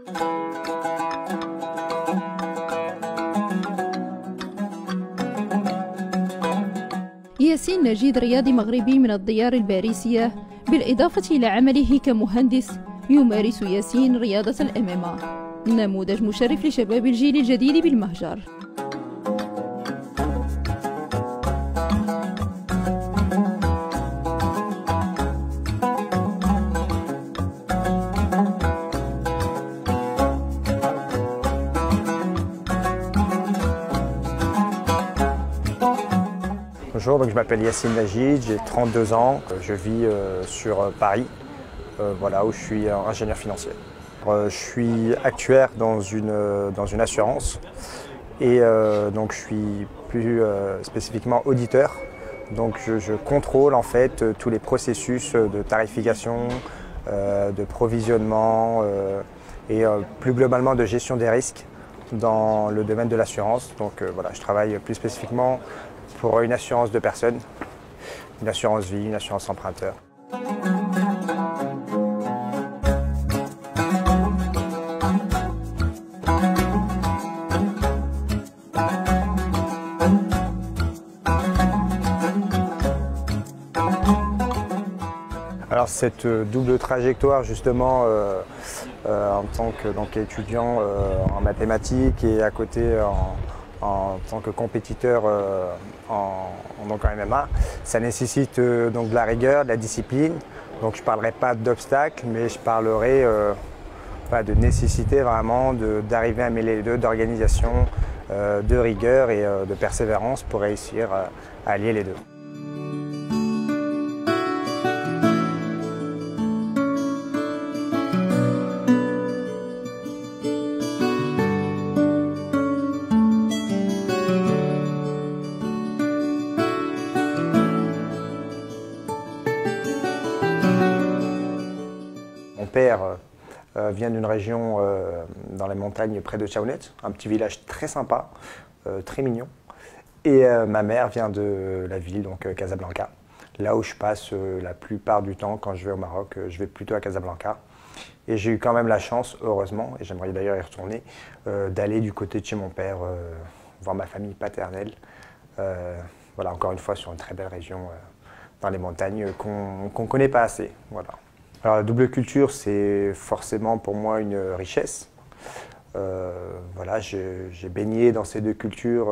ياسين نجيد رياضي مغربي من الديار الباريسية، بالإضافة إلى عمله كمهندس. يمارس ياسين رياضة الMMA، نموذج مشرف لشباب الجيل الجديد بالمهجر. Bonjour, donc je m'appelle Yassine Najid, j'ai 32 ans, je vis sur Paris, voilà, où je suis ingénieur financier. Je suis actuaire dans une assurance et donc je suis plus spécifiquement auditeur. Donc je contrôle en fait tous les processus de tarification, de provisionnement et plus globalement de gestion des risques dans le domaine de l'assurance. Donc voilà, je travaille plus spécifiquement pour une assurance de personnes, une assurance vie, une assurance emprunteur. Alors cette double trajectoire justement en tant qu'étudiant en mathématiques et à côté en tant que compétiteur en MMA, ça nécessite donc de la rigueur, de la discipline. Donc je ne parlerai pas d'obstacles, mais je parlerai de nécessité vraiment d'arriver à mêler les deux, d'organisation, de rigueur et de persévérance pour réussir à allier les deux. Mon père vient d'une région dans les montagnes près de Tchaounet, un petit village très sympa, très mignon. Et ma mère vient de la ville, donc Casablanca, là où je passe la plupart du temps quand je vais au Maroc. Je vais plutôt à Casablanca. Et j'ai eu quand même la chance, heureusement, et j'aimerais d'ailleurs y retourner, d'aller du côté de chez mon père, voir ma famille paternelle. Voilà, encore une fois, sur une très belle région dans les montagnes qu'on ne connaît pas assez. Voilà. Alors la double culture, c'est forcément pour moi une richesse. Voilà, j'ai baigné dans ces deux cultures.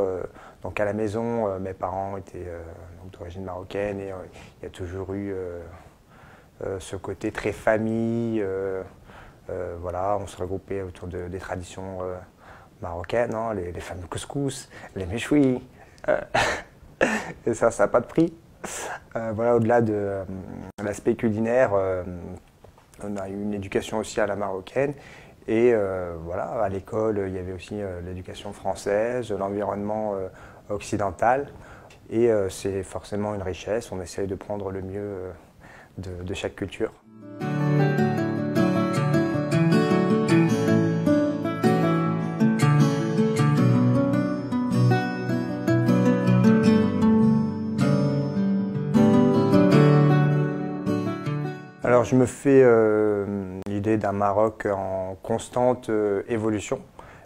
Donc à la maison, mes parents étaient d'origine marocaine et il y a toujours eu ce côté très famille. Voilà, on se regroupait autour des traditions marocaines, hein, les fameux couscous, les méchouis. Et ça n'a pas de prix. Voilà, au-delà de l'aspect culinaire, on a eu une éducation aussi à la marocaine et voilà, à l'école il y avait aussi l'éducation française, l'environnement occidental et c'est forcément une richesse, on essaye de prendre le mieux de chaque culture. Alors je me fais l'idée d'un Maroc en constante évolution,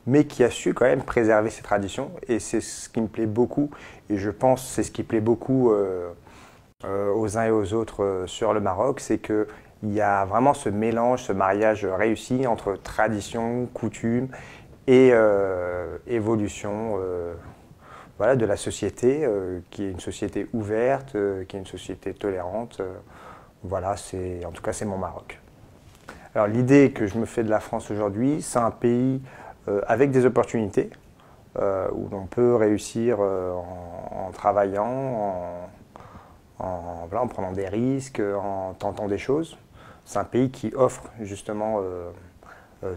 mais qui a su quand même préserver ses traditions et c'est ce qui me plaît beaucoup et je pense que c'est ce qui plaît beaucoup aux uns et aux autres sur le Maroc, c'est qu'il y a vraiment ce mélange, ce mariage réussi entre tradition, coutume et évolution voilà, de la société, qui est une société ouverte, qui est une société tolérante. Voilà, en tout cas c'est mon Maroc. Alors l'idée que je me fais de la France aujourd'hui, c'est un pays avec des opportunités, où l'on peut réussir en travaillant, voilà, en prenant des risques, en tentant des choses. C'est un pays qui offre justement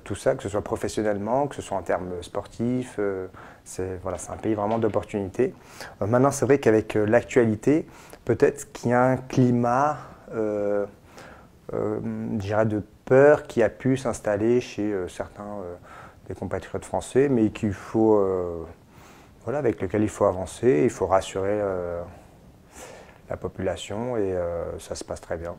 tout ça, que ce soit professionnellement, que ce soit en termes sportifs. Voilà, c'est un pays vraiment d'opportunités. Maintenant c'est vrai qu'avec l'actualité, peut-être qu'il y a un climat je dirais de peur qui a pu s'installer chez certains des compatriotes français, mais qu'il faut, voilà, avec lequel il faut avancer, il faut rassurer la population et ça se passe très bien.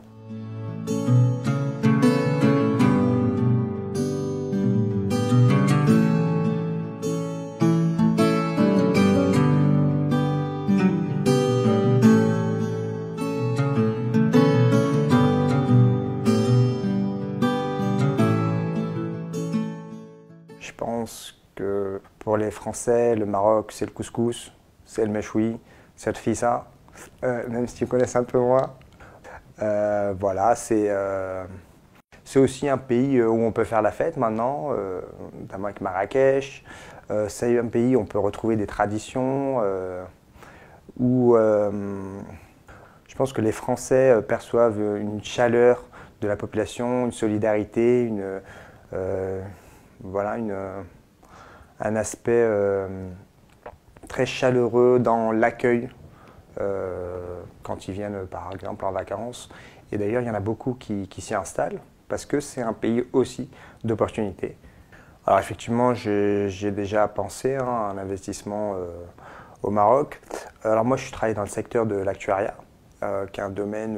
Je pense que pour les Français, le Maroc, c'est le couscous, c'est le méchoui, c'est le fissa, même si tu connais un peu moins. Voilà, c'est aussi un pays où on peut faire la fête maintenant, notamment avec Marrakech. C'est un pays où on peut retrouver des traditions, où je pense que les Français perçoivent une chaleur de la population, une solidarité, voilà, un aspect très chaleureux dans l'accueil quand ils viennent par exemple en vacances. Et d'ailleurs, il y en a beaucoup qui s'y installent parce que c'est un pays aussi d'opportunités. Alors effectivement, j'ai déjà pensé à un investissement au Maroc. Alors moi, je travaille dans le secteur de l'actuariat, qui est un domaine,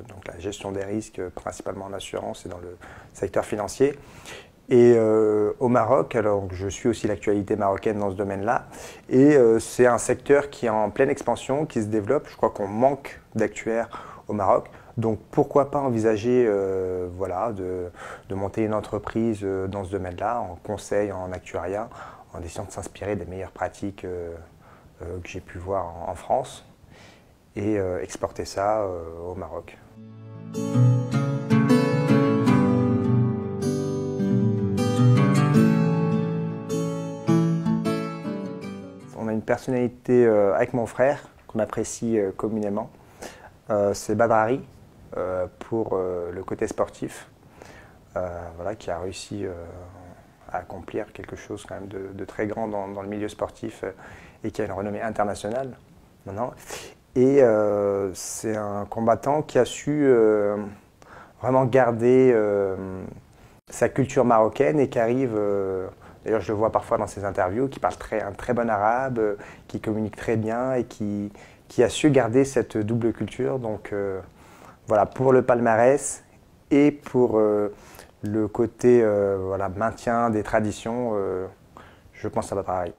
donc la gestion des risques, principalement en assurance et dans le secteur financier. Et au Maroc, alors je suis aussi l'actualité marocaine dans ce domaine-là, et c'est un secteur qui est en pleine expansion, qui se développe. Je crois qu'on manque d'actuaires au Maroc, donc pourquoi pas envisager voilà, de monter une entreprise dans ce domaine-là, en conseil, en actuariat, en essayant de s'inspirer des meilleures pratiques que j'ai pu voir en France et exporter ça au Maroc. On a une personnalité avec mon frère qu'on apprécie communément, c'est Badrari pour le côté sportif, voilà, qui a réussi à accomplir quelque chose quand même de très grand dans le milieu sportif et qui a une renommée internationale maintenant. Et c'est un combattant qui a su vraiment garder sa culture marocaine et qui arrive, d'ailleurs je le vois parfois dans ses interviews, qui parle un très bon arabe, qui communique très bien et qui a su garder cette double culture. Donc voilà, pour le palmarès et pour le côté voilà, maintien des traditions, je pense que ça va pareil.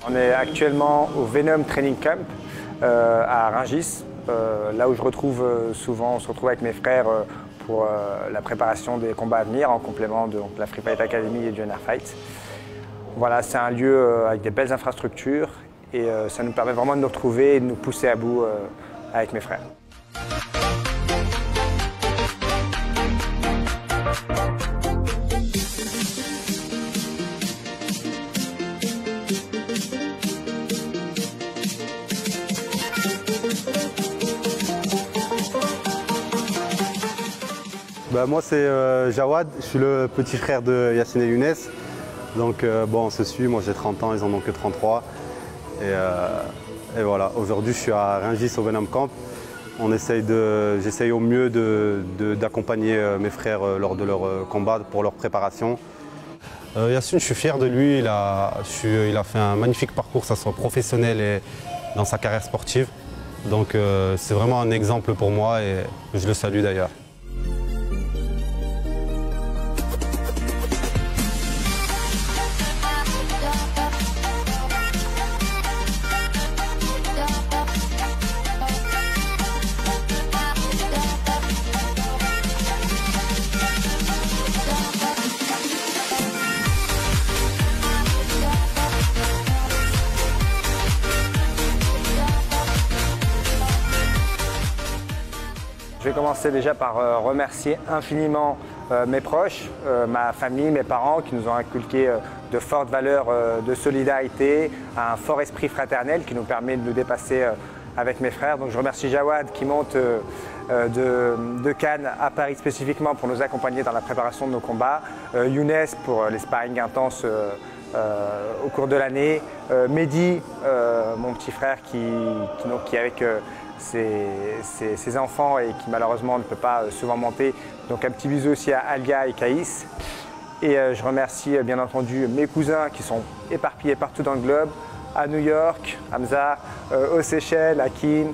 On est actuellement au Venom Training Camp à Rungis, là où on se retrouve avec mes frères pour la préparation des combats à venir en complément de la Free Fight Academy et du NR Fight. Voilà, c'est un lieu avec des belles infrastructures et ça nous permet vraiment de nous retrouver et de nous pousser à bout avec mes frères. Moi c'est Jawad, je suis le petit frère de Yacine et Younes. Donc bon, on se suit, moi j'ai 30 ans, ils en ont que 33. Et voilà, aujourd'hui je suis à Rungis au Venom Camp. J'essaye au mieux d'accompagner mes frères lors de leur combat, pour leur préparation. Yacine, je suis fier de lui, il a fait un magnifique parcours, que ce soit professionnel et dans sa carrière sportive. Donc c'est vraiment un exemple pour moi et je le salue d'ailleurs. Je vais commencer déjà par remercier infiniment mes proches, ma famille, mes parents qui nous ont inculqué de fortes valeurs de solidarité, un fort esprit fraternel qui nous permet de nous dépasser avec mes frères. Donc je remercie Jawad qui monte de Cannes à Paris spécifiquement pour nous accompagner dans la préparation de nos combats, Younes pour les sparring intenses au cours de l'année. Mehdi, mon petit frère qui est avec ses enfants et qui malheureusement ne peut pas souvent monter. Donc un petit bisou aussi à Alia et Caïs. Et je remercie bien entendu mes cousins qui sont éparpillés partout dans le globe, à New York, Hamza, aux Seychelles, à Kin,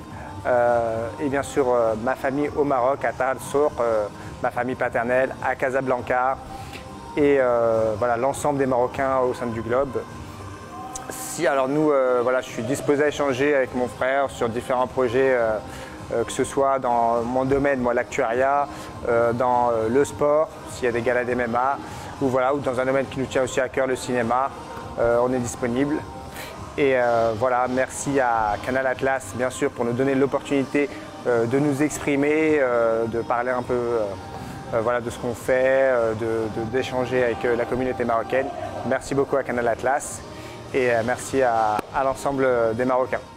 et bien sûr ma famille au Maroc, à Taral Sour, ma famille paternelle, à Casablanca, et voilà, l'ensemble des Marocains au sein du globe. Alors nous, voilà, je suis disposé à échanger avec mon frère sur différents projets, que ce soit dans mon domaine, moi l'actuariat, dans le sport, s'il y a des galas d'MMA, ou dans un domaine qui nous tient aussi à cœur, le cinéma, on est disponible. Et voilà, merci à Canal Atlas, bien sûr, pour nous donner l'opportunité de nous exprimer, de parler un peu voilà, de ce qu'on fait, d'échanger avec la communauté marocaine. Merci beaucoup à Canal Atlas et merci à l'ensemble des Marocains.